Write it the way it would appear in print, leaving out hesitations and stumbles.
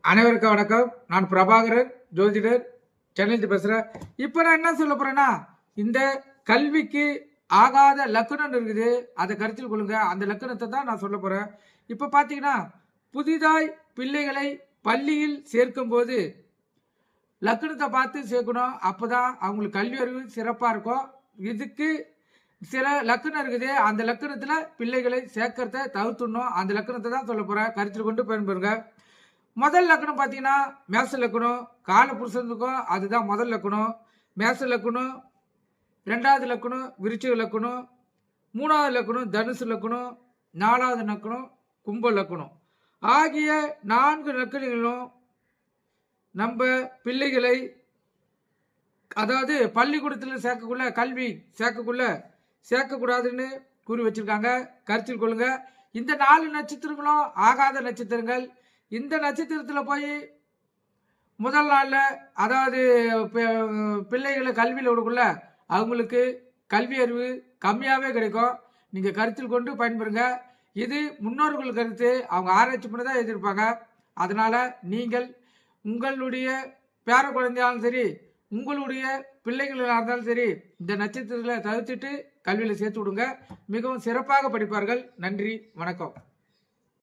அனைவருக்கும் வணக்கம். நான் பிரபாகரன், ஜோதிடர், சென்னையிலிருந்து பேசுகிறேன். இப்போ நான் என்ன சொல்ல போகிறேன்னா, இந்த கல்விக்கு ஆகாத லக்கணம் இருக்குது, அதை கருத்தில் கொள்ளுங்க. அந்த லக்கணத்தை தான் நான் சொல்ல போகிறேன். இப்போ பார்த்தீங்கன்னா, புதிதாய் பிள்ளைகளை பள்ளியில் சேர்க்கும் போது லக்கணத்தை பார்த்து சேர்க்கணும். அப்போ தான் அவங்களுக்கு கல்வி அறிவு சிறப்பாக இருக்கும். இதுக்கு சில லக்கணம் இருக்குது, அந்த லக்கணத்தில் பிள்ளைகளை சேர்க்கறத தவிர்த்துடணும். அந்த லக்கணத்தை தான் சொல்ல போகிறேன். கருத்தில் கொண்டு பயன்பெறுங்க. முதல் லக்கணம் பார்த்தீங்கன்னா மேச லக்கணம். கால புருஷனுக்கும் அதுதான் முதல் லக்கணம். மேச லக்கணம். ரெண்டாவது லக்கணம் விருச்சிக லக்கணம். மூணாவது லக்கணம் தனுசு லக்கணம். நாலாவது லக்கணம் கும்ப லக்கணம். ஆகிய 4 லக்கணங்களும் நம்ம பிள்ளைகளை அதாவது பள்ளிக்கூடத்தில் சேர்க்கக்குள்ள கல்வி சேர்க்கக்கூடாதுன்னு கூறி வச்சிருக்காங்க. கருத்தில் கொள்ளுங்க. இந்த 4 நட்சத்திரங்களும் ஆகாத நட்சத்திரங்கள். இந்த நட்சத்திரத்தில் போய் முதல் நாளில் அதாவது பிள்ளைகளை கல்வியில் விடக்குள்ள அவங்களுக்கு கல்வி அறிவு கம்மியாகவே கிடைக்கும். நீங்கள் கருத்தில் கொண்டு பயன்பெறுங்க. இது முன்னோர்கள் கருத்து, அவங்க ஆராய்ச்சி பண்ணி தான் எழுதியிருப்பாங்க. அதனால் நீங்கள் உங்களுடைய பேர குழந்தையாலும் சரி, உங்களுடைய பிள்ளைகளாக இருந்தாலும் சரி, இந்த நட்சத்திரத்தில் தவிர்த்துட்டு கல்வியில் சேர்த்து விடுங்க. மிகவும் சிறப்பாக படிப்பார்கள். நன்றி, வணக்கம்.